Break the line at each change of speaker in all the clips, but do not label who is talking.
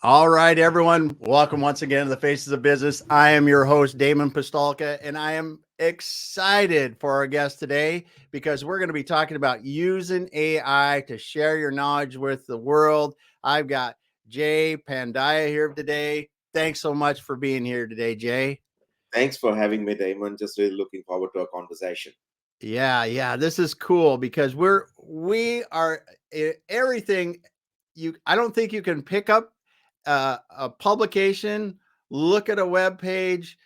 All right, everyone. Welcome once again to the Faces of Business. I am your host, Damon Pistolka, and I am excited for our guest today because we're going to be talking about using AI to share your knowledge with the world. I've got Jay Pandya here today. Thanks so much for being here today, Jay.
Thanks for having me, Damon. Just really looking forward to a conversation.
Yeah. This is cool because we are everything. I don't think you can pick up a publication, look at a web page,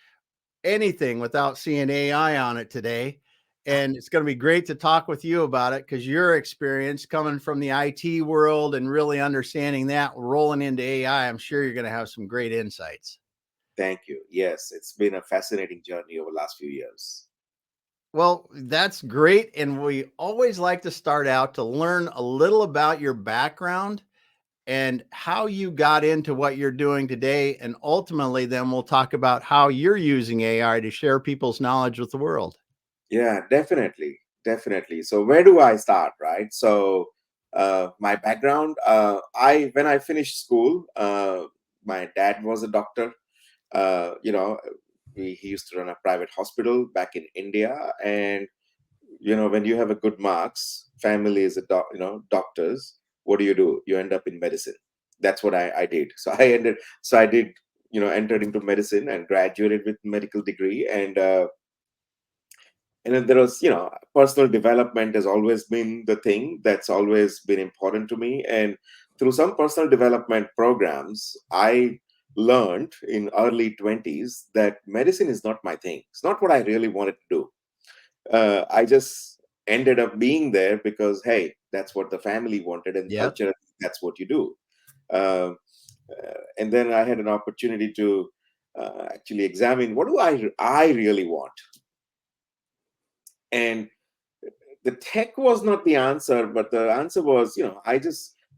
anything without seeing AI on it today. And it's going to be great to talk with you about it because your experience coming from the IT world and really understanding that rolling into AI, I'm sure you're going to have some great insights.
Thank you. Yes, it's been a fascinating journey over the last few years.
Well, that's great. And we always like to start out to learn a little about your background and how you got into what you're doing today. And ultimately, then we'll talk about how you're using AI to share people's knowledge with the world.
Yeah, definitely. Definitely. So where do I start, right? So my background, when I finished school, my dad was a doctor. Uh, you know, he used to run a private hospital back in India. And, when you have a good marks, family is doctors, what do? You end up in medicine. That's what I did. So I did, entered into medicine and graduated with medical degree. And then there was, personal development has always been the thing that's always been important to me. And through some personal development programs, I learned in early 20s that medicine is not my thing. It's not what I really wanted to do. I just ended up being there because, hey, that's what the family wanted, and
Yep.
culture, that's what you do. Um, and then I had an opportunity to actually examine what do I really want. And the tech was not the answer, but the answer was,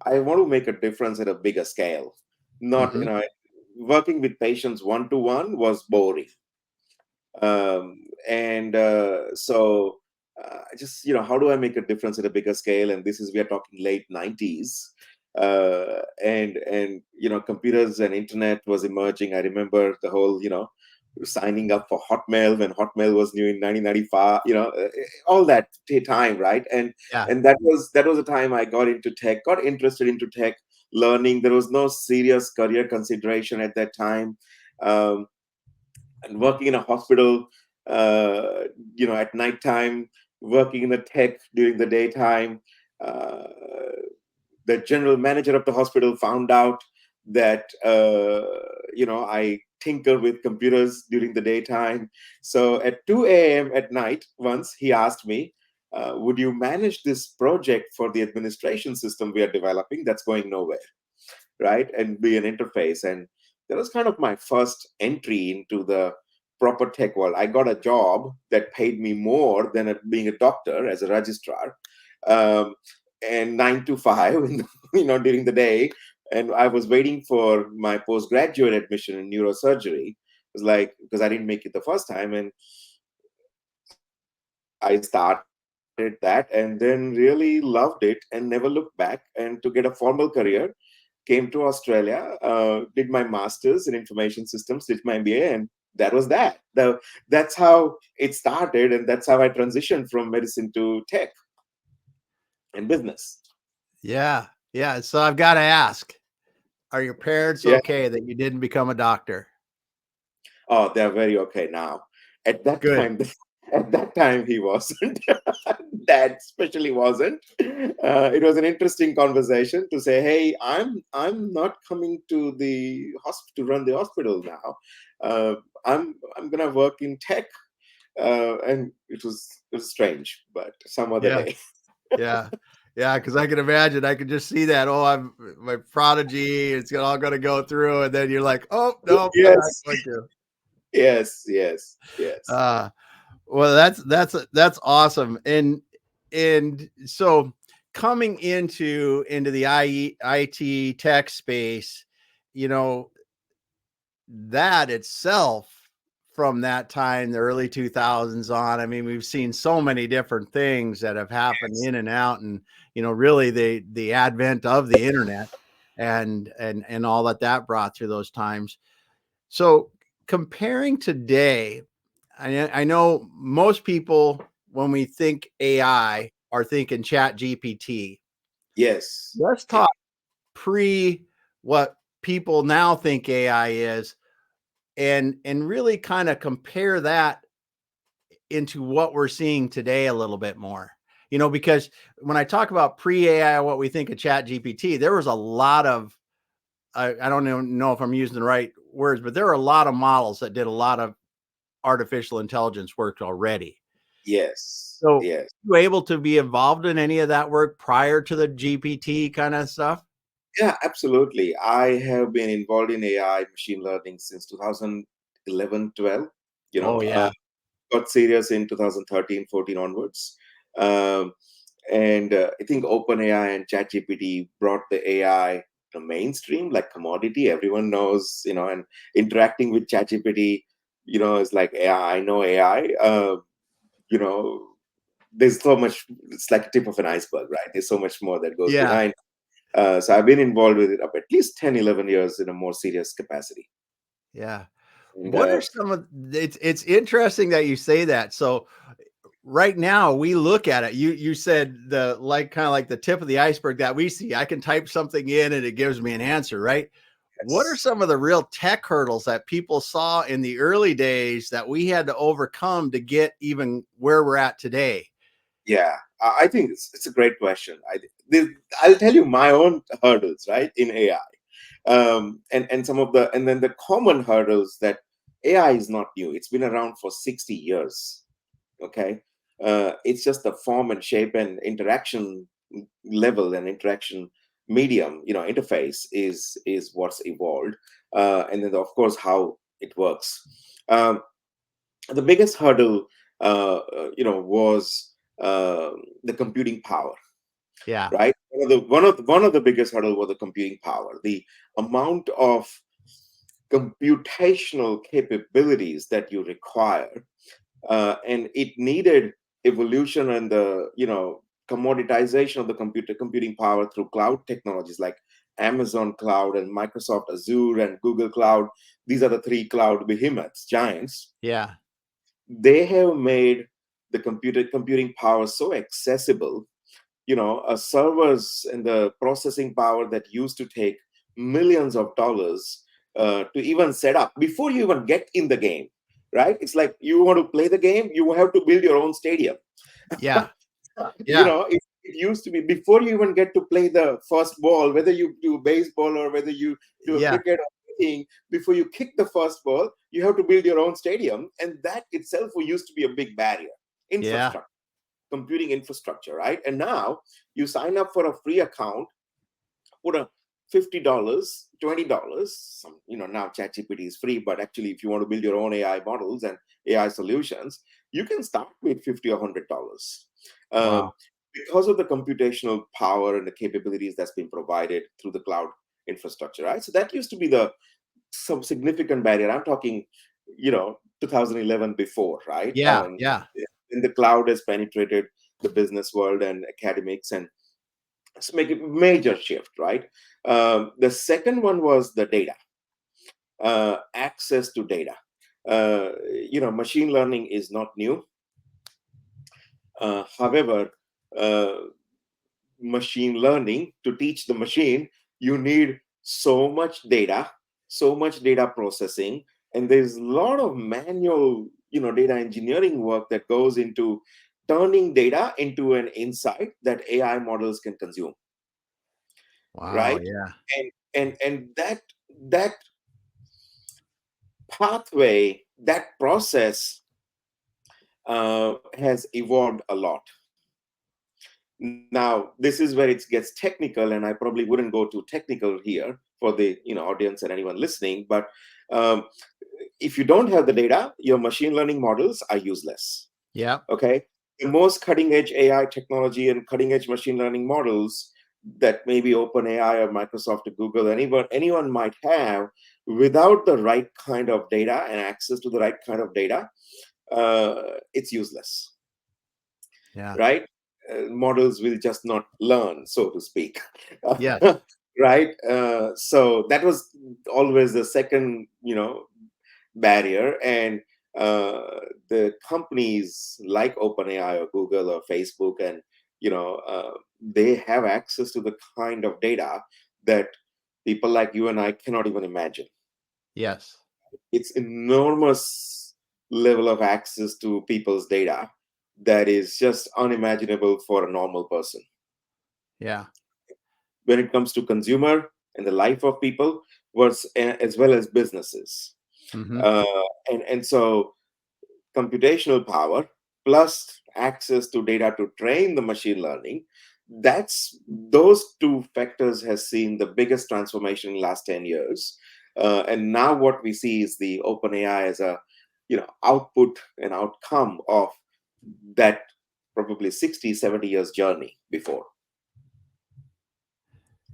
I want to make a difference at a bigger scale. Not,
Hmm.
working with patients one to one was boring. And so just how do I make a difference at a bigger scale? And this is, we are talking late 90s. And computers and internet was emerging. I remember the whole, signing up for Hotmail when Hotmail was new in 1995, all that time, right? and
Yeah.
and that was the time I got interested into tech learning. There was no serious career consideration at that time. um, and working in a hospital, at nighttime, working in the tech during the daytime. Uh, the general manager of the hospital found out that I tinker with computers during the daytime. So at 2 a.m. at night, once he asked me, "Would you manage this project for the administration system we are developing that's going nowhere?" Right? And be an interface. And that was kind of my first entry into the proper tech world. I got a job that paid me more than being a doctor as a registrar, um, and 9 to 5, during the day. And I was waiting for my postgraduate admission in neurosurgery. It was like, because I didn't make it the first time, and I started that and then really loved it and never looked back. And to get a formal career, came to Australia, did my master's in information systems, did my MBA, and that was that. That's how it started, and that's how I transitioned from medicine to tech and business.
Yeah. Yeah. So I've got to ask, are your parents
Yeah.
okay that you didn't become a doctor?
Oh, they're very okay now. At that
Good.
time, at that time, he wasn't. Dad especially wasn't. It was an interesting conversation to say, "Hey, I'm not coming to the hospital to run the hospital now. Uh, I'm gonna work in tech." And it was strange, but some other
Yeah.
day.
Yeah. Yeah. Cause I can imagine, I can just see that. Oh, I'm my prodigy. It's all going to go through. And then you're like, oh, no, I'm not
Yes,
going to.
yes.
Uh, well, that's awesome. And so coming into the IT tech space, you know, that itself from that time, the early 2000s on, I mean, we've seen so many different things that have happened
Yes.
in and out and, really the advent of the internet. and all that brought through those times. So comparing today, I know most people when we think AI are thinking Chat GPT.
Yes.
Let's
Yeah.
talk pre what people now think AI is, and really kind of compare that into what we're seeing today a little bit more. Because when I talk about pre AI, what we think of Chat GPT, there was a lot of I don't even know if I'm using the right words, but there are a lot of models that did a lot of artificial intelligence work already.
Yes.
So,
Yes.
you able to be involved in any of that work prior to the GPT kind of stuff?
Yeah, absolutely. I have been involved in AI machine learning since 2011, 12. You know,
Oh yeah,
got serious in 2013, 14 onwards. Um, and I think OpenAI and ChatGPT brought the AI to mainstream, like commodity. Everyone knows, and interacting with ChatGPT, is like, yeah, I know AI. You know, there's so much. It's like a tip of an iceberg, right? There's so much more that goes
yeah,
behind. So I've been involved with it up at least 10, 11 years in a more serious capacity.
yeah.
And
What are some of it's interesting that you say that. So right now we look at it. You said the like kind of like the tip of the iceberg that we see. I can type something in and it gives me an answer, right? What are
yes.
some of the real tech hurdles that people saw in the early days that we had to overcome to get even where we're at today?
Yeah, I think it's a great question. I'll tell you my own hurdles, right, in AI, and some of the and then the common hurdles that AI is not new. It's been around for 60 years. Okay, it's just the form and shape and interaction level and interaction medium, interface is what's evolved, and then of course how it works. Um, the biggest hurdle, was the computing power,
Yeah.
right? One of the biggest hurdle was the computing power, the amount of computational capabilities that you require, and it needed evolution and the commoditization of the computing power through cloud technologies like Amazon Cloud and Microsoft Azure and Google Cloud. These are the three cloud behemoths, giants.
Yeah.
They have made the computing power so accessible. Servers and the processing power that used to take millions of dollars to even set up before you even get in the game, right? It's like you want to play the game, you have to build your own stadium.
Yeah. Yeah.
It used to be before you even get to play the first ball, whether you do baseball or whether you do a
Yeah.
cricket or anything, before you kick the first ball, you have to build your own stadium. And that itself used to be a big barrier.
Yeah.
Infrastructure, computing infrastructure, right? And now you sign up for a free account, put a $50, $20. Now ChatGPT is free, but actually, if you want to build your own AI models and AI solutions, you can start with $50 or $100. Um,
Wow.
because of the computational power and the capabilities that's been provided through the cloud infrastructure, right? So that used to be some significant barrier. I'm talking, 2011 before, right?
Yeah. Yeah.
And the cloud has penetrated the business world and academics, and it's make a major shift, right? The second one was the data, access to data. Machine learning is not new. However, uh, machine learning, to teach the machine, you need so much data processing, and there's a lot of manual, data engineering work that goes into turning data into an insight that AI models can consume,
Wow.
right?
Yeah.
And that pathway, that process has evolved a lot. Now, this is where it gets technical, and I probably wouldn't go too technical here for the audience and anyone listening. But um, if you don't have the data, your machine learning models are useless.
Yeah.
Okay, the most cutting edge AI technology and cutting edge machine learning models that maybe OpenAI or Microsoft or Google, anyone might have, without the right kind of data and access to the right kind of data, it's useless,
Yeah.
right? Models will just not learn, so to speak.
Yes.
right? So that was always the second, barrier. And uh, the companies like OpenAI or Google or Facebook, and they have access to the kind of data that people like you and I cannot even imagine.
Yes.
It's enormous level of access to people's data that is just unimaginable for a normal person
Yeah.
when it comes to consumer and the life of people, as well as businesses.
Hmm.
uh, and so computational power plus access to data to train the machine learning, that's those two factors has seen the biggest transformation in the last 10 years. And now what we see is the open AI as a output and outcome of that probably 60, 70 years journey before.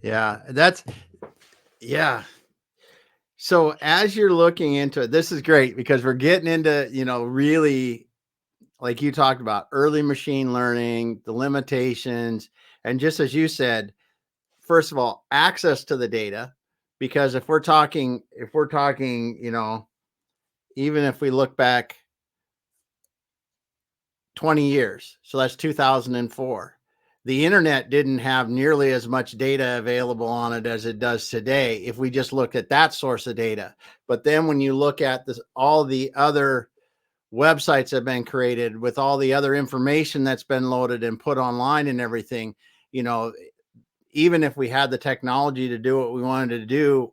Yeah. Yeah. So as you're looking into it, this is great because we're getting into, really like you talked about early machine learning, the limitations, and just as you said, first of all, access to the data. Because if we're talking, even if we look back 20 years, so that's 2004, the internet didn't have nearly as much data available on it as it does today if we just look at that source of data. But then when you look at this, all the other websites have been created with all the other information that's been loaded and put online and everything, you know, even if we had the technology to do what we wanted to do,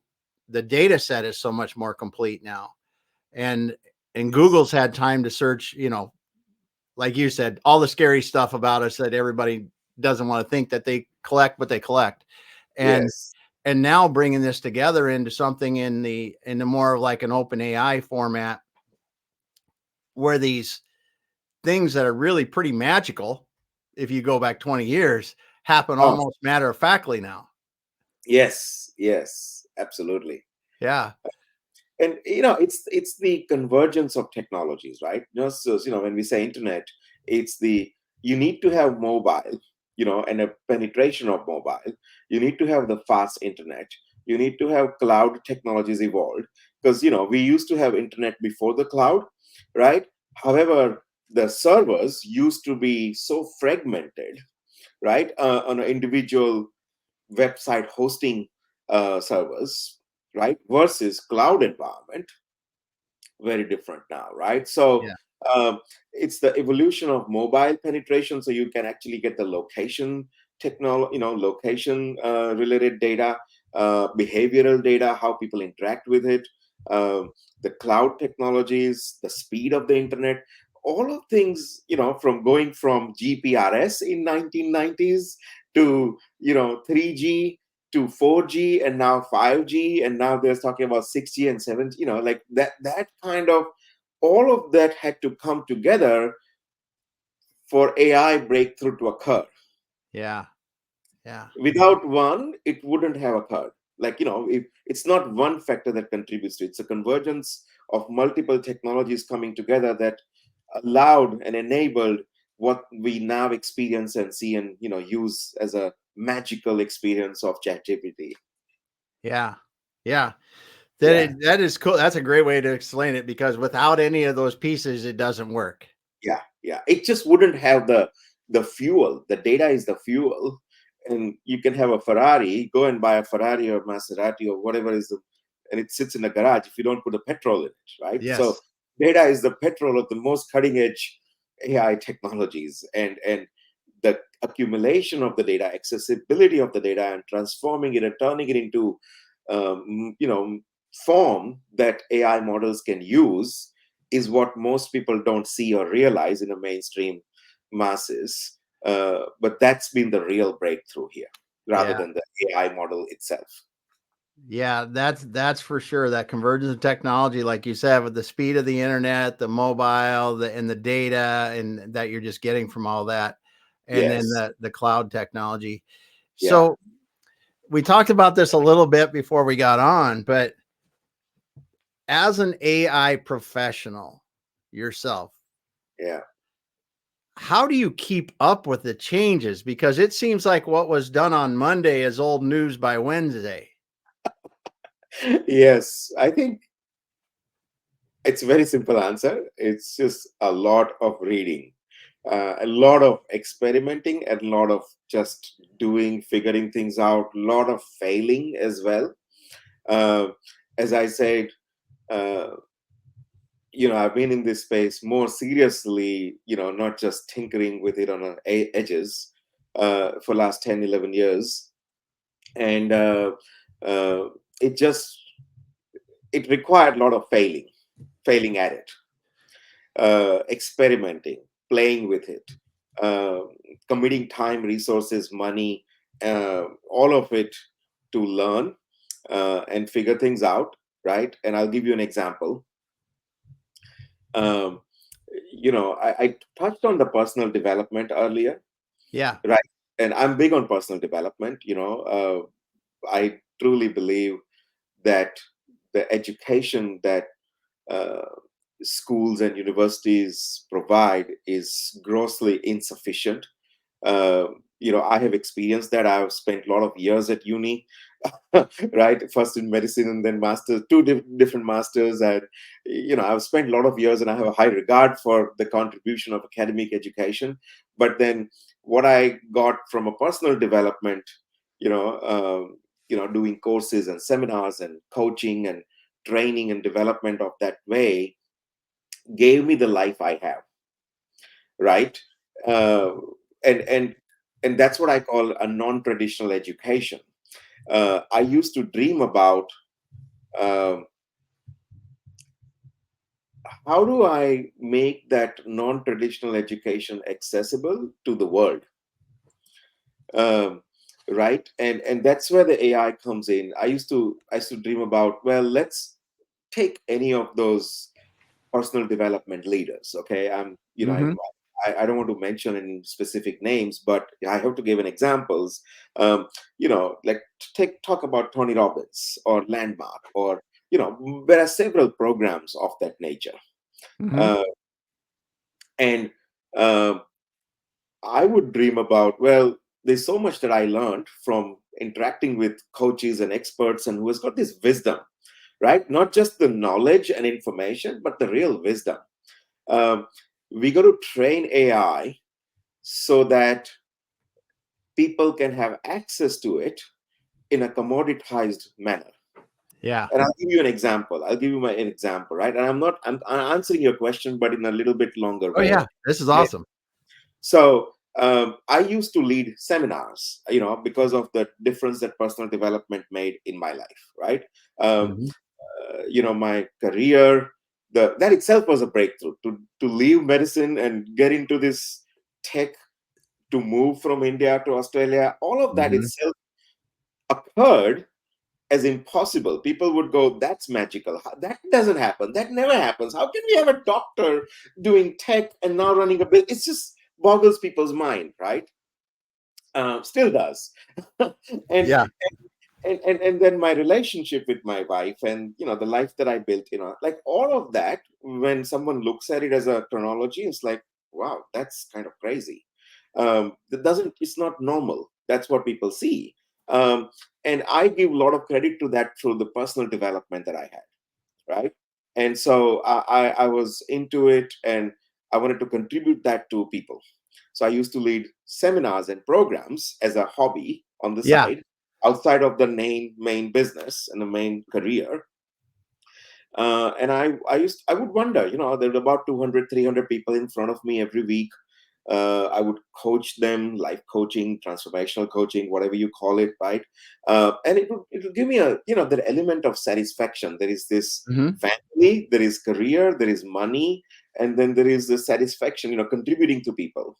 the data set is so much more complete now. And
Yes.
Google's had time to search, like you said, all the scary stuff about us that everybody doesn't want to think that they collect, but they collect. And
Yes.
now bringing this together into something in the more of like an open AI format where these things that are really pretty magical, if you go back 20 years, happen
Oh,
almost matter of factly now.
yes. Yes. Absolutely.
Yeah.
And it's the convergence of technologies, right? Just as when we say internet, it's the you need to have mobile, and a penetration of mobile. You need to have the fast internet. You need to have cloud technologies evolved, because we used to have internet before the cloud, right? However, the servers used to be so fragmented, right, on an individual website hosting servers, right, versus cloud environment, very different now, right? So
Yeah.
it's the evolution of mobile penetration, so you can actually get the location technology, location related data, behavioral data, how people interact with it, um, the cloud technologies, the speed of the internet, all of things, from going from GPRS in 1990s to 3G to 4G and now 5G, and now they're talking about 6G and 7G, like that kind of, all of that had to come together for AI breakthrough to occur.
Yeah. Yeah.
Without one, it wouldn't have occurred. Like, if it's not one factor that contributes to it, it's a convergence of multiple technologies coming together that allowed and enabled what we now experience and see and use as a magical experience of ChatGPT.
Yeah. Yeah.
Yeah.
That is cool. That's a great way to explain it because without any of those pieces, it doesn't work.
Yeah, it just wouldn't have the fuel. The data is the fuel, and you can have a Ferrari, go and buy a Ferrari or Maserati or whatever and it sits in the garage if you don't put the petrol in it, right? So
Yes.
data is the petrol of the most cutting edge AI technologies, and the accumulation of the data, accessibility of the data, and transforming it and turning it into form that AI models can use is what most people don't see or realize in the mainstream masses. But that's been the real breakthrough here, rather
Yeah.
than the AI model itself.
Yeah, that's for sure. That convergence of technology, like you said, with the speed of the internet, the mobile, and the data, and that you're just getting from all that, and then
Yes.
the cloud technology.
Yeah.
So we talked about this a little bit before we got on, but as an AI professional yourself,
Yeah.
how do you keep up with the changes? Because it seems like what was done on Monday is old news by Wednesday.
Yes, I think it's a very simple answer. It's just a lot of reading, a lot of experimenting, and a lot of just doing, figuring things out, a lot of failing as well. Uh, as I said, uh, I've been in this space more seriously, not just tinkering with it on edges for last 10, 11 years. And uh, it just, it required a lot of failing at it, experimenting, playing with it, uh, committing time, resources, money, all of it to learn and figure things out, right? And I'll give you an example. Um, I touched on the personal development earlier,
Yeah.
right? And I'm big on personal development. I truly believe that the education that uh, schools and universities provide is grossly insufficient. Uh, I have experienced that. I've spent a lot of years at uni, right? First in medicine and then masters, two different masters. And, I've spent a lot of years and I have a high regard for the contribution of academic education. But then what I got from a personal development, doing courses and seminars and coaching and training and development of that way gave me the life I have, right? Uh, and and and that's what I call a non-traditional education. I used to dream about um, how do I make that non-traditional education accessible to the world, um, right? And that's where the AI comes in. I used to dream about, well, let's take any of those personal development leaders. Okay,
Hmm.
I don't want to mention any specific names, but I have to give an examples. Like talk about Tony Robbins or Landmark, or there are several programs of that nature,
Hmm.
uh, and uh, I would dream about, well, there's so much that I learned from interacting with coaches and experts, and who has got this wisdom, right? Not just the knowledge and information, but the real wisdom. um, we got to train AI so that people can have access to it in a commoditized manner.
Yeah.
And I'll give you an example. I'll give you an example, right? And I'm answering your question, but in a little bit longer
Oh
way.
yeah. This is
Yeah.
awesome.
So I used to lead seminars, because of the difference that personal development made in my life, right? Um,
Hmm.
my career, that itself was a breakthrough to leave medicine and get into this tech, to move from India to Australia. All of that
Hmm.
itself occurred as impossible. People would go, that's magical. That doesn't happen. That never happens. How can we have a doctor doing tech and now running a business? It's just boggles people's mind, right? Still does. and
Yeah.
and then my relationship with my wife, and the life that I built, like all of that, when someone looks at it as a chronology, it's like, wow, that's kind of crazy. That doesn't It's not normal. That's what people see. And I give a lot of credit to that through the personal development that I had, right? And so I was into it, and I wanted to contribute that to people. So I used to lead seminars and programs as a hobby on the
Yeah.
side, outside of the main business and the main career. And I would wonder, there were about 200, 300 people in front of me every week. I would coach them, life coaching, transformational coaching, whatever you call it, right? And it would give me that element of satisfaction. There is this
Hmm.
family, there is career, there is money, and then there is the satisfaction, contributing to people.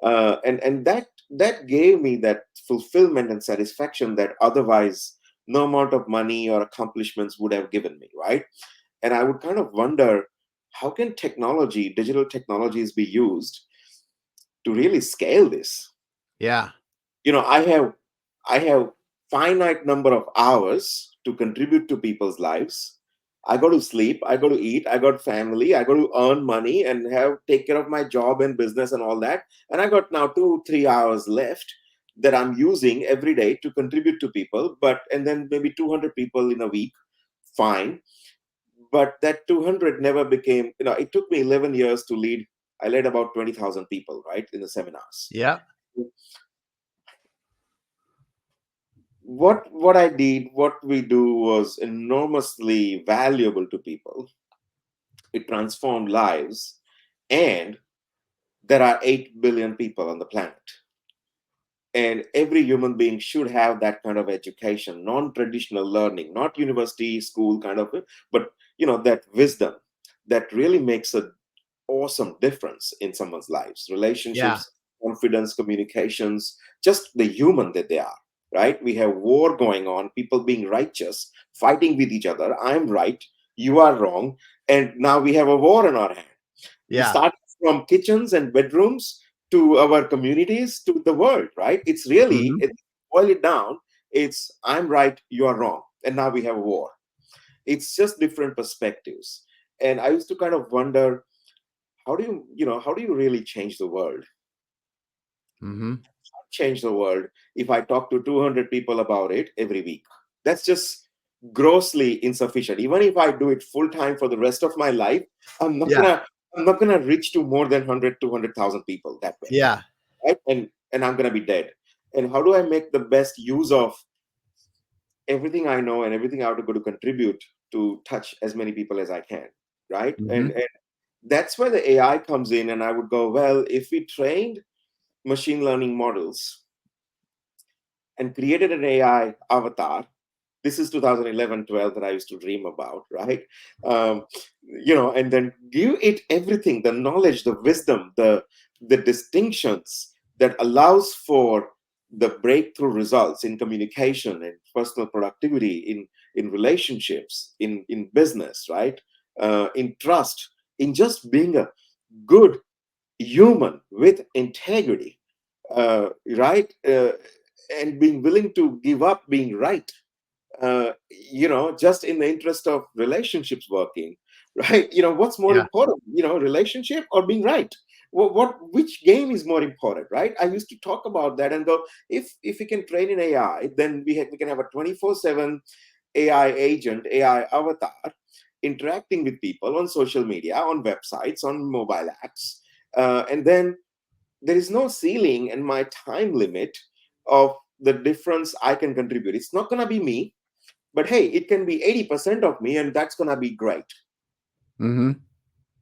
And that gave me that fulfillment and satisfaction that otherwise no amount of money or accomplishments would have given me, right? And I would kind of wonder, how can digital technologies be used to really scale this?
Yeah.
I have finite number of hours to contribute to people's lives. I go to sleep, I go to eat, I got family, I go to earn money and have take care of my job and business and all that. And I got now 2-3 hours left that I'm using every day to contribute to people. But and then maybe 200 people in a week, fine. But that 200 never became, it took me 11 years to lead. I led about 20,000 people, right, in the seminars.
Yeah.
What I did, what we do was enormously valuable to people. It transformed lives, and there are 8 billion people on the planet. And every human being should have that kind of education, non-traditional learning, not university, school kind of, but that wisdom that really makes a awesome difference in someone's lives,
Yeah.
relationships, confidence, communications, just the human that they are, right? We have war going on, people being righteous, fighting with each other. I'm right, you are wrong. And now we have a war in our hand. We
Yeah.
start from kitchens and bedrooms to our communities to the world, right? It's really,
Hmm.
boil it down, it's I'm right, you are wrong. And now we have a war. It's just different perspectives. And I used to kind of wonder, how do you really change the world?
Hmm.
Change the world if I talk to 200 people about it every week. That's just grossly insufficient. Even if I do it full time for the rest of my life, I'm not
Yeah.
gonna I'm not gonna reach to more than 100, 200,000 people that way,
Yeah.
right? And I'm gonna be dead. And how do I make the best use of everything I know and everything I have to go to contribute to touch as many people as I can, right? And
Hmm.
and that's where the AI comes in. And I would go, well, if we trained machine learning models and created an AI avatar. This is 2011-12 that I used to dream about, right? And then give it everything, the knowledge, the wisdom, the distinctions that allows for the breakthrough results in communication and personal productivity, in relationships, in business, right? In trust, in just being a good human with integrity, right? And being willing to give up being right, just in the interest of relationships working, right? What's more
Yeah.
important, relationship or being right? Which game is more important, right? I used to talk about that and go, if we can train in AI, then we can have a 24/7 AI agent, AI avatar interacting with people on social media, on websites, on mobile apps. And then there is no ceiling and my time limit of the difference I can contribute. It's not going to be me, but hey, it can be 80% of me, and that's going to be great.
Hmm.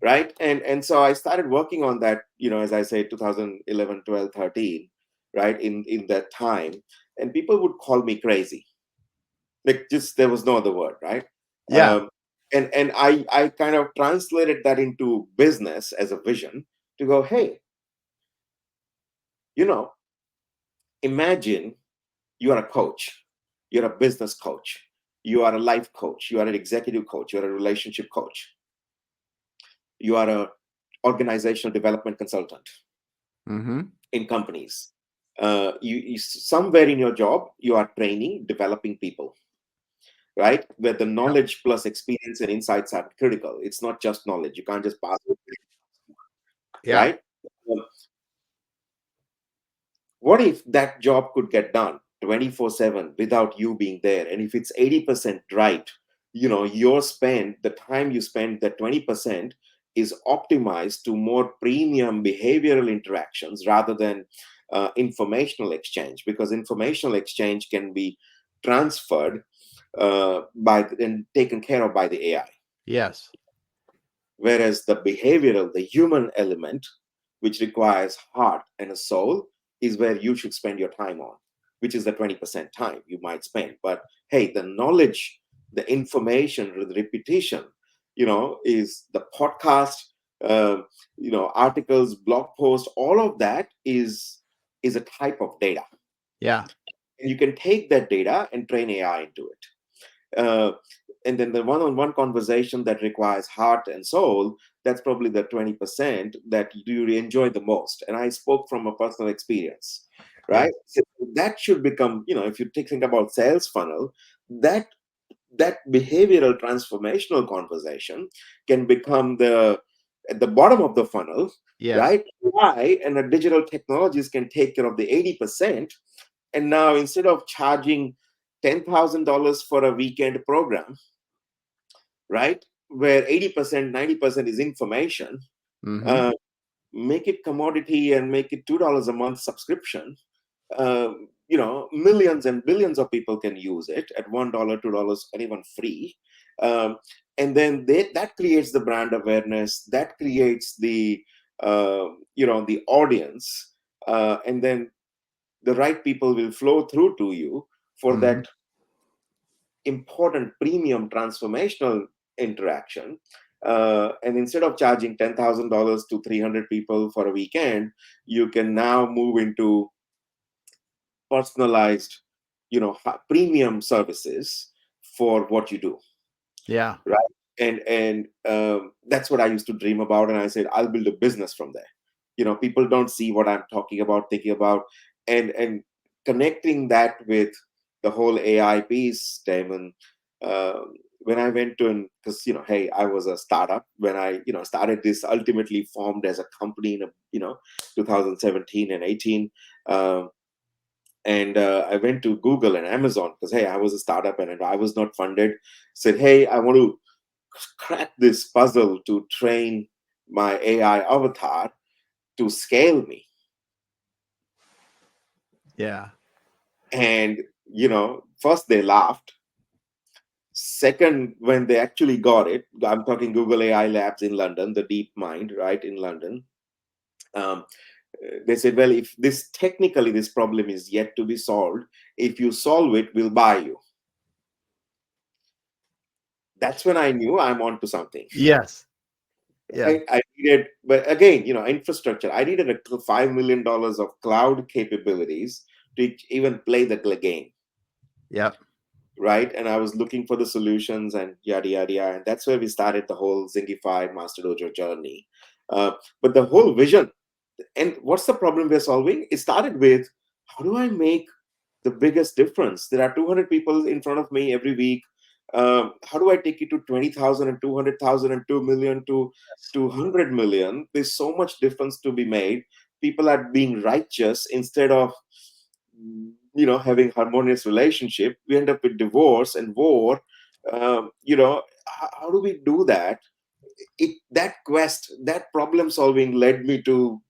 Right. And so I started working on that, as I say, 2011, 12, 13, right, in that time. And people would call me crazy. Like, just there was no other word, right?
Yeah.
um, and I kind of translated that into business as a vision to go, hey, you know imagine you are a coach, you're a business coach, you are a life coach, you are an executive coach, you're a relationship coach, you are a organizational development consultant
Hmm.
in companies. You somewhere in your job you are training, developing people, right, where the
Yep.
knowledge plus experience and insights are critical. It's not just knowledge, you can't just pass it,
Yeah.
right? What if that job could get done 24/7 without you being there? And if it's 80% right, the time you spend, that 20% is optimized to more premium behavioral interactions rather than informational exchange, because informational exchange can be transferred and taken care of by the AI.
Yes.
Whereas the behavioral, the human element, which requires heart and a soul, is where you should spend your time on, which is the 20% time you might spend. But hey, the knowledge, the information, the repetition, is the podcast, articles, blog posts, all of that is a type of data.
Yeah.
And you can take that data and train AI into it. And then the one-on-one conversation that requires heart and soul, that's probably the 20% that you enjoy the most. And I spoke from a personal experience,
Yes.
right? So that should become, if you think about sales funnel, that that behavioral transformational conversation can become at the bottom of the funnel,
Yes.
right? AI and the digital technologies can take care of the 80%. And now instead of charging $10,000 for a weekend program, right, where 80%, 90% is information,
Mm-hmm.
uh, make it commodity and make it $2 a month subscription. Millions and billions of people can use it at $1, $2, and even free. Um, and then that creates the brand awareness, that creates the audience, and then the right people will flow through to you for
Mm-hmm.
that important premium transformational interaction. And instead of charging $10,000 to 300 people for a weekend, you can now move into personalized, premium services for what you do,
Yeah.
right? And that's what I used to dream about, and I said I'll build a business from there. People don't see what I'm talking about, thinking about, and connecting that with the whole AI piece, Damon. uh, when I went to, because hey, I was a startup when I started this, ultimately formed as a company in 2017 and 18. And I went to Google and Amazon because hey, I was a startup and I was not funded. Said, hey, I want to crack this puzzle to train my AI avatar to scale me.
Yeah.
And first they laughed. Second, when they actually got it, I'm talking Google AI Labs in London, the Deep Mind, right, in London. Um, they said, well, if this problem is yet to be solved, if you solve it, we'll buy you. That's when I knew I'm onto something.
Yes. Yes.
I needed, but again, infrastructure. I needed a $5 million of cloud capabilities to even play the game,
Yep.
right? And I was looking for the solutions and yada yada yada. And that's where we started the whole Zingify Masterdojo journey. But the whole vision, and what's the problem we're solving? It started with, how do I make the biggest difference? There are 200 people in front of me every week. How do I take it to 20,000 and 200,000 and 2 million to 200 million? There's so much difference to be made. People are being righteous instead of having harmonious relationship. We end up with divorce and war. How do we do that? That quest, that problem solving led me to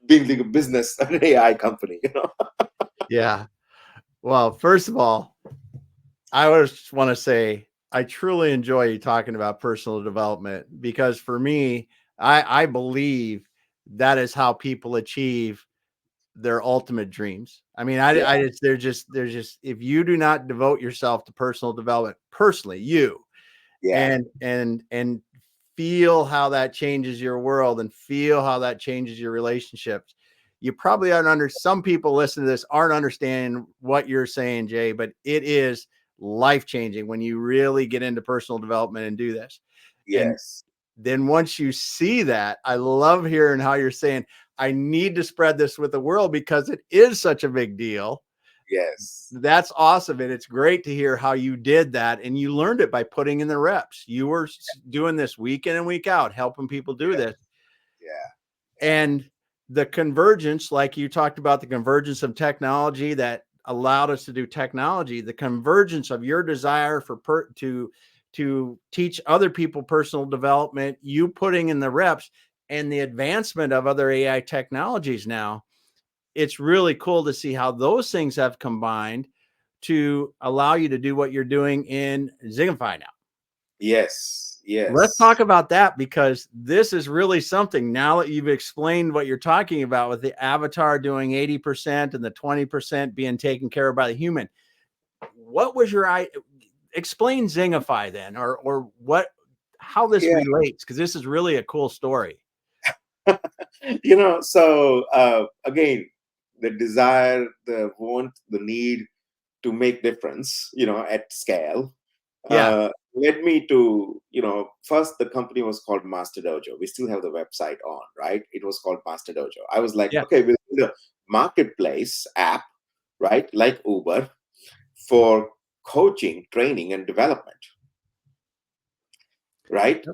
building a business, an AI company.
Yeah. Well, first of all, I just want to say I truly enjoy you talking about personal development because for me, I believe that is how people achieve their ultimate dreams. I mean,
Yeah,
I just there's just if you do not devote yourself to personal development personally, you
yeah,
and feel how that changes your world and feel how that changes your relationships. You probably aren't under some people listening to this aren't understanding what you're saying, Jay, but it is life changing when you really get into personal development and do this. And
yes,
then once you see that, I love hearing how you're saying, I need to spread this with the world because it is such a big deal.
yes,
That's awesome. And it's great to hear how you did that. And you learned it by putting in the reps. You were doing this week in and week out, helping people do
yeah,
this.
yeah,
And the convergence, like you talked about, the convergence of technology that allowed us to do technology, the convergence of your desire to teach other people personal development, you putting in the reps, and the advancement of other AI technologies now. It's really cool to see how those things have combined to allow you to do what you're doing in Zingify now.
yes,
Let's talk
yes,
about that because this is really something now that you've explained what you're talking about with the avatar doing 80% and the 20% being taken care of by the human. What was your explain Zingify then, or what, how this
yeah.
relates? Because this is really a cool story.
So again, the desire, the want, the need to make difference, at scale,
Yeah.
led me to, first the company was called Masterdojo. We still have the website on, right? It was called Masterdojo. I was like,
Yeah.
okay, we'll build a marketplace app, right? Like Uber for coaching, training, and development, right?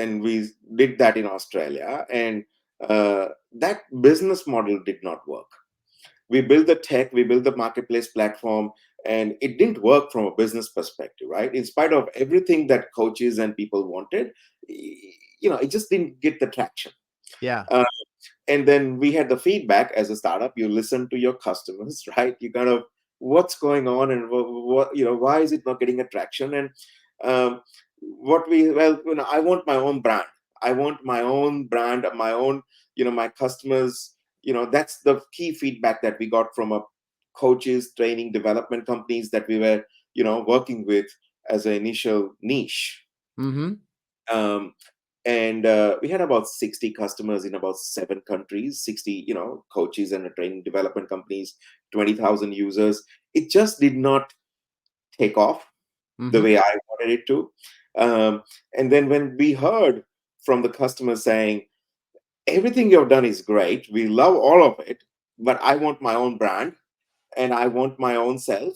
And we did that in Australia, and that business model did not work. We built the tech, we built the marketplace platform, and it didn't work from a business perspective, right? In spite of everything that coaches and people wanted, it just didn't get the traction.
Yeah.
Uh, and then we had the feedback as a startup. You listen to your customers, right? You kind of, what's going on, and what, why is it not getting a traction? And um, I want my own brand. I want my own brand, my own, my customers. That's the key feedback that we got from a coaches, training, development companies that we were, working with as an initial niche.
Mm-hmm.
Um, and we had about 60 customers in about 7 countries, 60 coaches and training development companies, 20,000 users. It just did not take off the
Mm-hmm.
way I wanted it to. And then when we heard from the customers saying, everything you've done is great, we love all of it, but I want my own brand and I want my own self,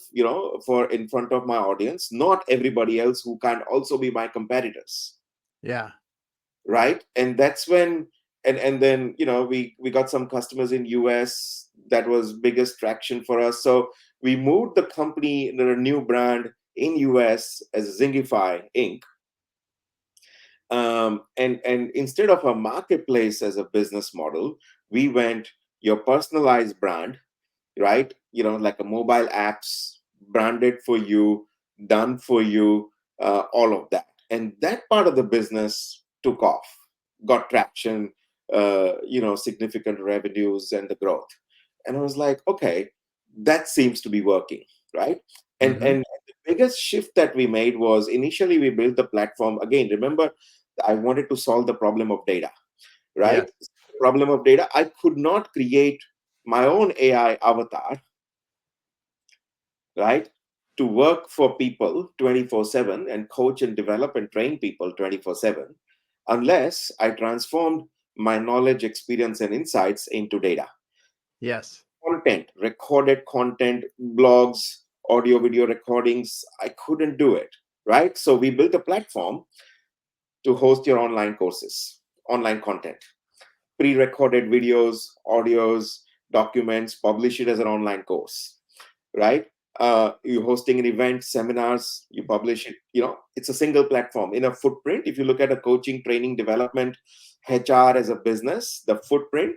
for in front of my audience, not everybody else who can also be my competitors.
Yeah.
Right. And that's when, and then we got some customers in US. That was biggest traction for us. So we moved the company, the new brand in US as Zingify Inc. And instead of a marketplace as a business model, we went your personalized brand, right? Like a mobile apps branded for you, done for you, all of that. And that part of the business took off, got traction, significant revenues and the growth. And I was like, okay, that seems to be working, right? And
Mm-hmm.
and the biggest shift that we made was, initially we built the platform. Again, remember, I wanted to solve the problem of data,
Yes.
right? Problem of data. I could not create my own AI avatar, right, to work for people 24/7 and coach and develop and train people 24/7, unless I transformed my knowledge, experience, and insights into data.
Yes.
Content, recorded content, blogs, audio, video recordings, I couldn't do it, right? So we built a platform to host your online courses, online content, pre-recorded videos, audios, documents, publish it as an online course, right? You're hosting an event, seminars, you publish it. It's a single platform in a footprint. If you look at a coaching, training, development, HR as a business, the footprint,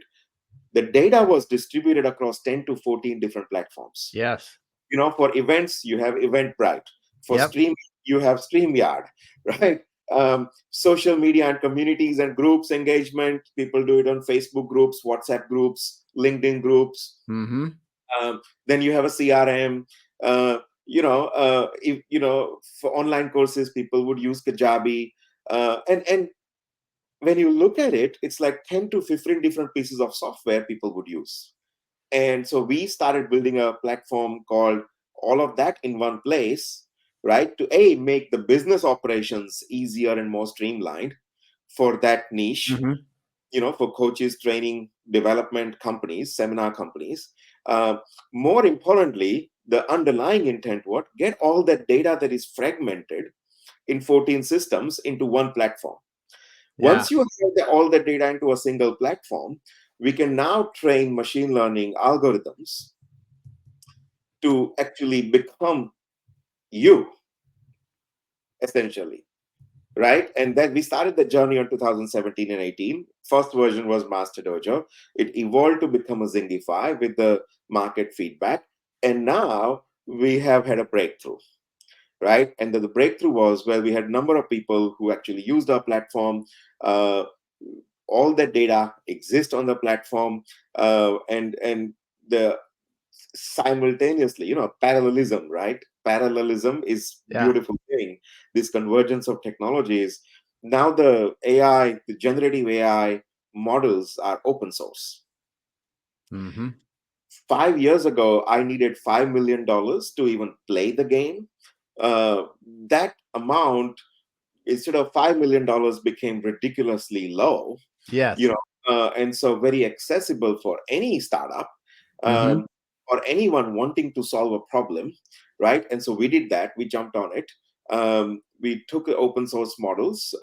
the data was distributed across 10 to 14 different platforms.
Yes.
For events, you have Eventbrite. For
Yep.
stream, you have StreamYard, right? Social media and communities and groups engagement. People do it on Facebook groups, WhatsApp groups, LinkedIn groups.
Mm-hmm.
Then you have a CRM. If, for online courses, people would use Kajabi. And when you look at it, it's like 10 to 15 different pieces of software people would use. And so we started building a platform called All of That in One Place, right? To make the business operations easier and more streamlined for that niche,
Mm-hmm.
for coaches, training, development companies, seminar companies. Uh, More importantly, the underlying intent was get all that data that is fragmented in 14 systems into one platform.
Yeah.
Once you have all the data into a single platform, we can now train machine learning algorithms to actually become you, essentially, right? And then we started the journey in 2017 and 18. First version was Masterdojo. It evolved to become a Zingify with the market feedback. And now we have had a breakthrough, right? And the breakthrough was, well, we had a number of people who actually used our platform. Uh, all that data exists on the platform, and the simultaneously, parallelism, right? Parallelism is
Yeah.
beautiful thing. This convergence of technologies. Now the AI, the generative AI models are open source.
Mm-hmm.
5 years ago, I needed $5 million to even play the game. That amount, instead of $5 million, became ridiculously low,
Yes.
and so very accessible for any startup.
Mm-hmm.
Um, or anyone wanting to solve a problem, right? And so we did that. We jumped on it. We took the open source models,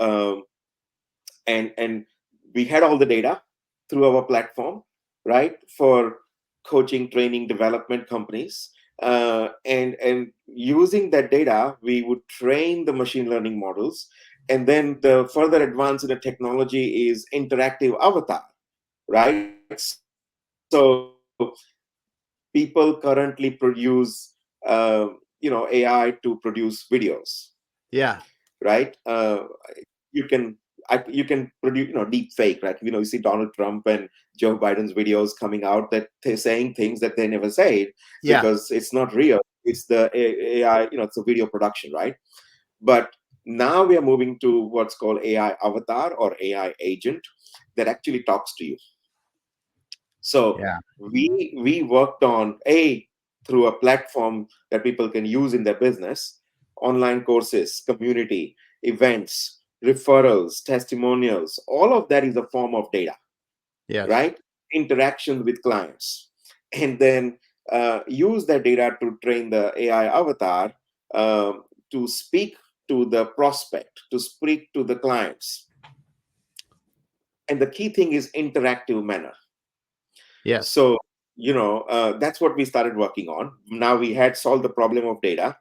and we had all the data through our platform, right, for coaching, training, development companies. And using that data, we would train the machine learning models. And then the further advance in the technology is interactive avatar, right? So people currently produce, AI to produce videos,
Yeah.
right? You can produce, deep fake, right? You see Donald Trump and Joe Biden's videos coming out that they're saying things that they never said,
Yeah.
because it's not real. It's the AI, it's a video production, right? But now we are moving to what's called AI avatar or AI agent that actually talks to you. So
Yeah.
we worked on through a platform that people can use in their business, online courses, community, events, referrals, testimonials. All of that is a form of data,
Yes.
right? Interaction with clients, and then use that data to train the AI avatar to speak to the prospect, to speak to the clients. And the key thing is interactive manner.
Yes.
So, that's what we started working on. Now we had solved the problem of data.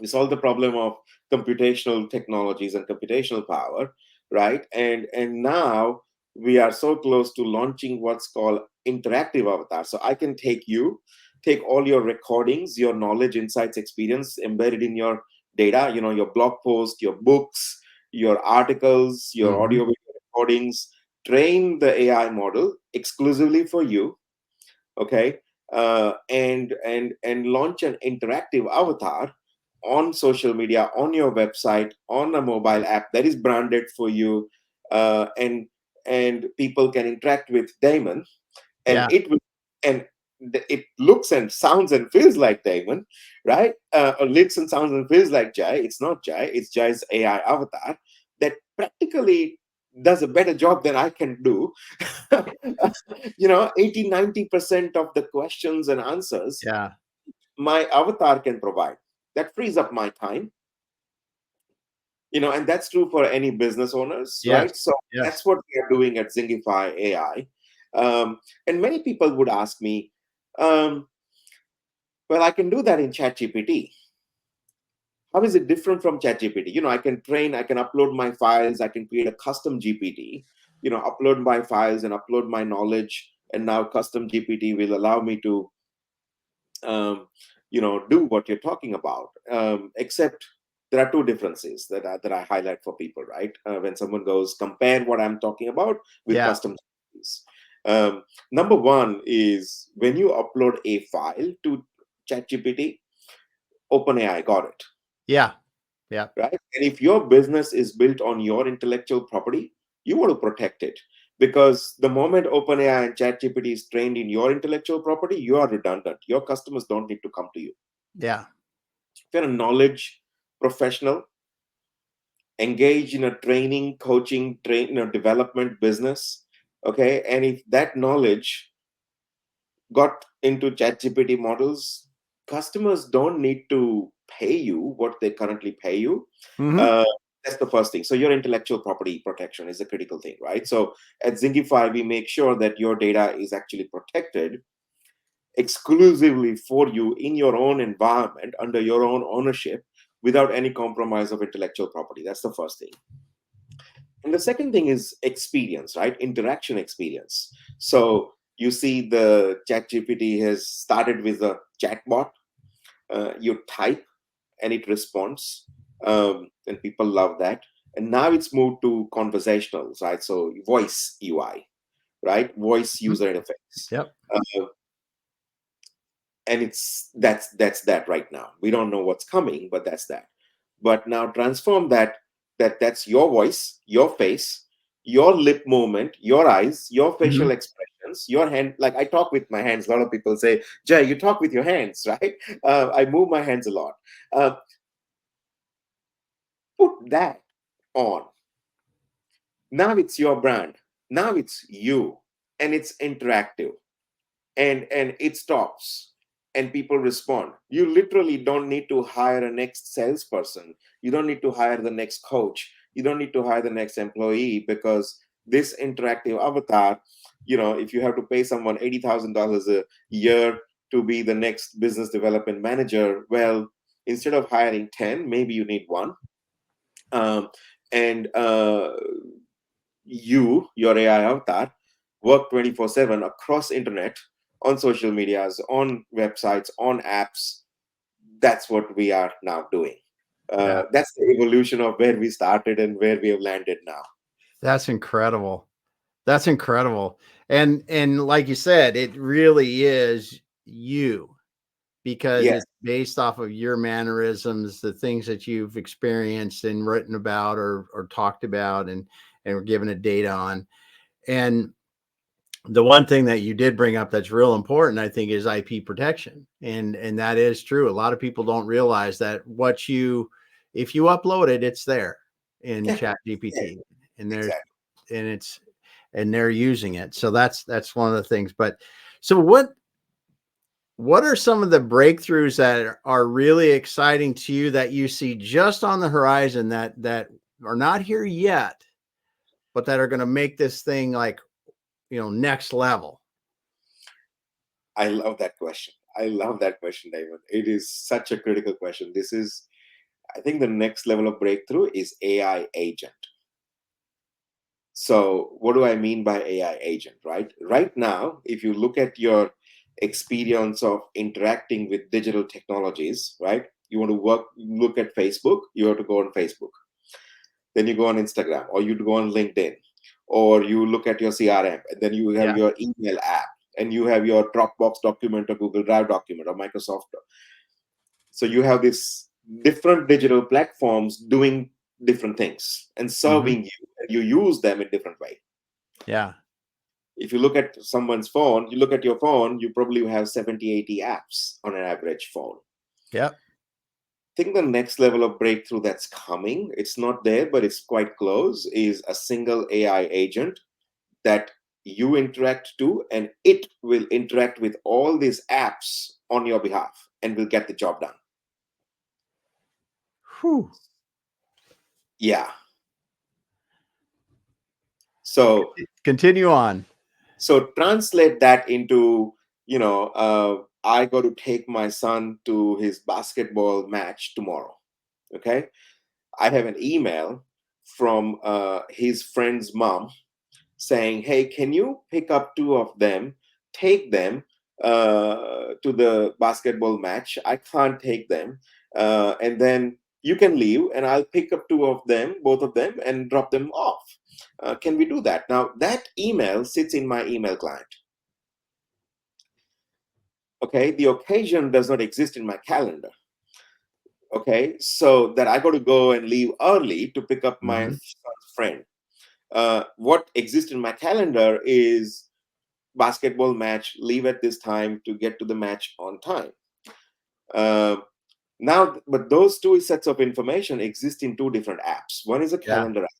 We solved the problem of computational technologies and computational power, right? And now we are so close to launching what's called interactive avatar. So I can take all your recordings, your knowledge, insights, experience embedded in your data, your blog post, your books, your articles, your
Hmm.
audio video recordings, train the AI model exclusively for you, okay, and launch an interactive avatar on social media, on your website, on a mobile app that is branded for you, and people can interact with Damon, and
Yeah.
it looks and sounds and feels like Damon, right? Or looks and sounds and feels like Jai. It's not Jai, it's Jai's AI avatar that practically does a better job than I can do. 80-90% of the questions and answers
Yeah.
my avatar can provide. That frees up my time, and that's true for any business owners,
Yes.
right? So
Yes.
that's what we are doing at Zingify AI. And many people would ask me, um, well, I can do that in ChatGPT. How is it different from ChatGPT? I can upload my files, I can create a custom GPT, upload my files and upload my knowledge, and now custom GPT will allow me to um, do what you're talking about. Except there are two differences that I highlight for people, right? When someone goes, compare what I'm talking about with
Yeah.
custom GPTs. Number one is when you upload a file to ChatGPT, OpenAI got it,
Yeah. Yeah.
right? And if your business is built on your intellectual property, you want to protect it, because the moment OpenAI and ChatGPT is trained in your intellectual property, you are redundant. Your customers don't need to come to you.
Yeah.
If you're a knowledge professional, engaged in a training, coaching, development business, okay, and if that knowledge got into ChatGPT models, customers don't need to pay you what they currently pay you.
Hmm.
Uh, that's the first thing. So your intellectual property protection is a critical thing, right? So at Zingify, we make sure that your data is actually protected exclusively for you in your own environment, under your own ownership, without any compromise of intellectual property. That's the first thing. And the second thing is experience, right? Interaction experience. So you see the ChatGPT has started with a chatbot. You type and it responds, and people love that. And now it's moved to conversationals, right? So voice UI, right? Voice user interface.
Yep.
Uh, and that's that right now. We don't know what's coming, but that's that. But now transform that's your voice, your face, your lip movement, your eyes, your
Hmm.
facial expressions, your hand. Like I talk with my hands. A lot of people say, Jay, you talk with your hands, right? I move my hands a lot. uh, Put that on. Now it's your brand, now it's you, and it's interactive, and it stops. and people respond. You literally don't need to hire a next salesperson. You don't need to hire the next coach. You don't need to hire the next employee, because this interactive avatar, if you have to pay someone $80,000 a year to be the next business development manager, well, instead of hiring 10, maybe you need one. And your AI avatar, work 24/7 across internet, on social medias, on websites, on apps. That's what we are now doing.
Yeah.
That's the evolution of where we started and where we have landed now.
That's incredible. That's incredible. And like you said, it really is you, because
Yes,
it's based off of your mannerisms, the things that you've experienced and written about or talked about and were given a data on. And the one thing that you did bring up that's real important, I think, is IP protection. And that is true. A lot of people don't realize that if you upload it, it's there in
yeah,
Chat
yeah,
GPT, and
exactly.
they're using it. So that's one of the things. But so what are some of the breakthroughs that are really exciting to you that you see just on the horizon that are not here yet, but that are going to make this thing like, next level?
I love that question. I love that question, Damon. It is such a critical question. I think the next level of breakthrough is AI agent. So, what do I mean by AI agent, right? Right now, if you look at your experience of interacting with digital technologies, right? You want to look at Facebook, you have to go on Facebook. Then you go on Instagram, or you go on LinkedIn, or you look at your CRM, and then you have
Yeah.
your email app, and you have your Dropbox document or Google Drive document or Microsoft. So you have these different digital platforms doing different things and
Hmm.
serving you, and you use them in different way.
Yeah.
If you look at someone's phone, you look at your phone, you probably have 70, 80 apps on an average phone.
Yep.
I think the next level of breakthrough that's coming, it's not there, but it's quite close, is a single AI agent that you interact to, and it will interact with all these apps on your behalf and will get the job done.
Whew.
Yeah. So
Continue on.
So translate that into, I got to take my son to his basketball match tomorrow. Okay. I have an email from his friend's mom saying, hey, can you pick up two of them, take them to the basketball match? I can't take them. And then you can leave, and I'll pick up two of them, both of them, and drop them off. Can we do that? Now, that email sits in my email client. Okay, the occasion does not exist in my calendar. Okay, so that I got to go and leave early to pick up my
Hmm.
son's friend. What exists in my calendar is basketball match, leave at this time to get to the match on time. Uh, Now, but those two sets of information exist in two different apps. One is a
Yeah.
calendar app,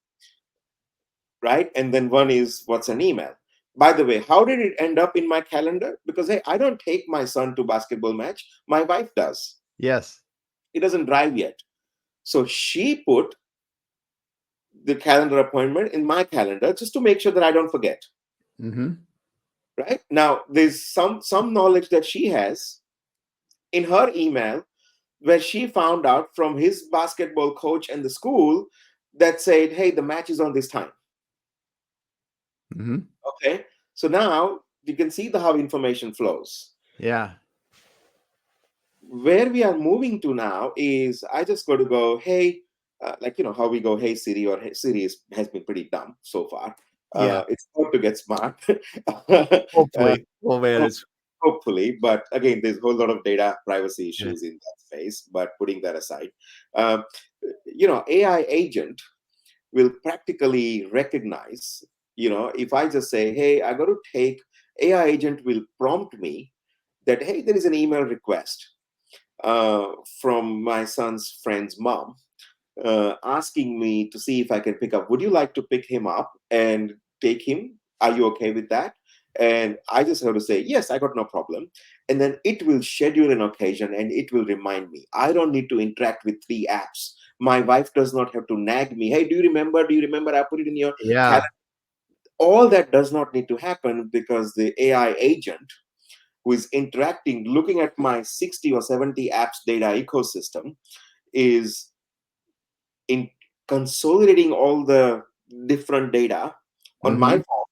right? And then one is what's an email. By the way, how did it end up in my calendar? Because hey, I don't take my son to basketball match. My wife does.
Yes.
He doesn't drive yet. So she put the calendar appointment in my calendar just to make sure that I don't forget.
Hmm.
Right? Now, there's some knowledge that she has in her email where she found out from his basketball coach and the school that said, hey, the match is on this time.
Hmm.
Okay. So now you can see how information flows.
Yeah.
Where we are moving to now is I just got to go, hey, how we go, hey Siri, or hey Siri has been pretty dumb so far.
Yeah.
It's about to get smart. uh,
Hopefully. Oh man,
ho-
it's
Hopefully, but again, there's a whole lot of data privacy
yeah.
issues in that space. But putting that aside, um, AI agent will practically recognize. If I just say, hey, I got to take, AI agent will prompt me that, hey, there is an email request from my son's friend's mom asking me to see if I can pick up. Would you like to pick him up and take him? Are you okay with that? And I just have to say, yes, I got no problem. And then it will schedule an occasion and it will remind me. I don't need to interact with 3 apps. My wife does not have to nag me. Hey, do you remember? Do you remember? I put it in your calendar.
Yeah.
All that does not need to happen because the AI agent who is interacting, looking at my 60 or 70 apps data ecosystem, is in consolidating all the different data on my
Mm-hmm.
phone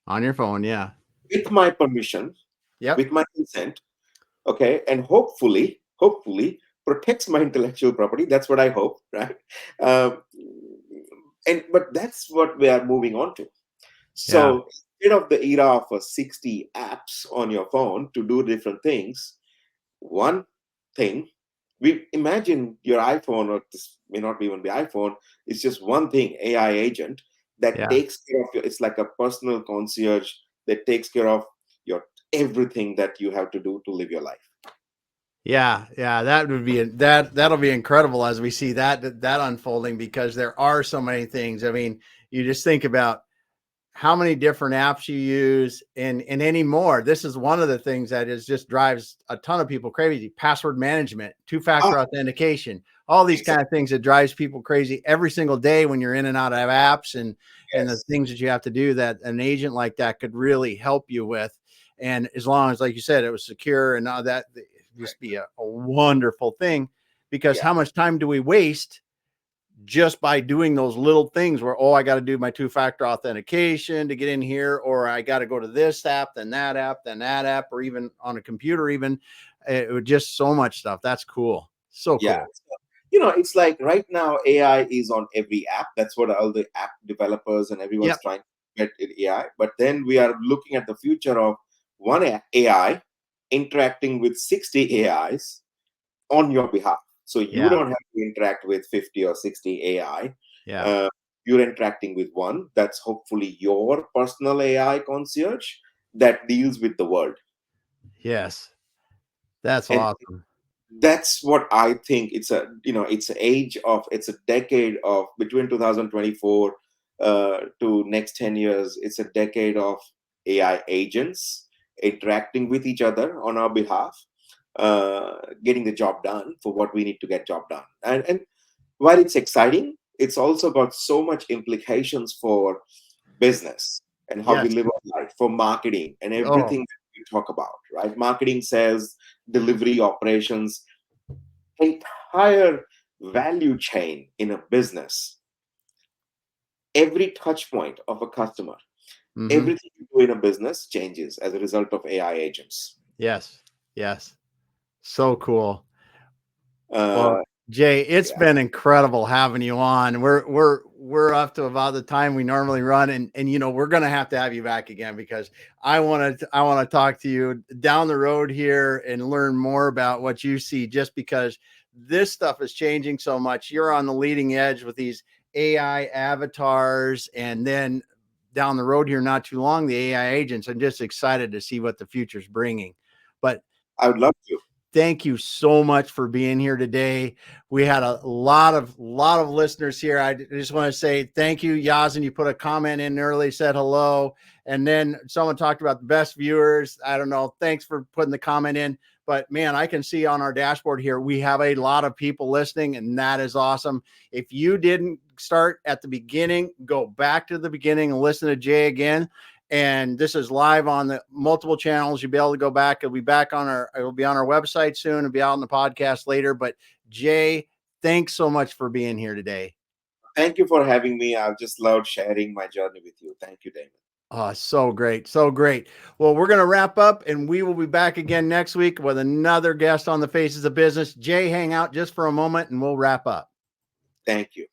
On your phone. Yeah.
with my permission,
Yep.
with my consent, okay, and hopefully protects my intellectual property. That's what I hope, right? um, and but that's what we are moving on to.
Yeah.
So instead of the era of 60 apps on your phone to do different things, one thing, we imagine your iPhone, or this may not even be iPhone, it's just one thing, AI agent that
Yeah.
takes care of your, it's like a personal concierge that takes care of your everything that you have to do to live your life.
Yeah, yeah, that would be that'll be incredible as we see that unfolding, because there are so many things. I mean, you just think about how many different apps you use and anymore. This is one of the things that is just drives a ton of people crazy. Password management,
Ah,
two-factor authentication, all these kind
exactly.
of things that drives people crazy every single day when you're in and out of apps, and the
Yes.
things that you have to do that an agent like that could really help you with. And as long as, like you said, it was secure and all that, it'd just be a wonderful thing. Because
Yeah.
how much time do we waste just by doing those little things where, oh, I got to do my two-factor authentication to get in here, or I got to go to this app, then that app, then that app, or even on a computer, even it would just so much stuff. That's cool. So
Yeah.
cool.
So, it's like right now AI is on every app. That's what all the app developers and everyone's
Yep.
trying to get it AI. But then we are looking at the future of one AI interacting with 60 AIs on your behalf. So you
Yeah.
don't have to interact with 50 or 60 AI.
Yeah.
Uh, you're interacting with one that's hopefully your personal AI concierge that deals with the world.
Yes. That's
And
awesome.
that's what I think. It's a decade of between 2024 to next 10 years. It's a decade of AI agents interacting with each other on our behalf, getting the job done for what we need to get job done. And while it's exciting, it's also got so much implications for business and how we
Yes.
live our life, for marketing and
Oh,
everything that we talk about, right? Marketing, sales, delivery, operations, entire value chain in a business, every touch point of a customer,
mm-hmm.
everything you do in a business changes as a result of AI agents.
Yes. Yes. So cool. Well,
Uh,
Jay, it's
yeah,
been incredible having you on. We're up to about the time we normally run, and we're gonna have to have you back again, because I want to talk to you down the road here and learn more about what you see. Just because this stuff is changing so much, you're on the leading edge with these AI avatars, and then down the road here, not too long, the AI agents. I'm just excited to see what the future's bringing. But
I would love to.
thank you so much for being here today. We had a lot of listeners here. I just want to say thank you, Yazin. You put a comment in early, said hello, and then someone talked about the best viewers. I don't know. Thanks for putting the comment in. But man, I can see on our dashboard here we have a lot of people listening, and that is awesome. If you didn't start at the beginning, go back to the beginning and listen to Jay again. And this is live on the multiple channels. You'll be able to go back. It'll be on our website soon. It'll be out in the podcast later. But Jay, thanks so much for being here today.
Thank you for having me. I've just loved sharing my journey with you. Thank you, Damon.
Oh, so great. So great. Well, we're going to wrap up, and we will be back again next week with another guest on the Faces of Business. Jay, hang out just for a moment and we'll wrap up.
Thank you.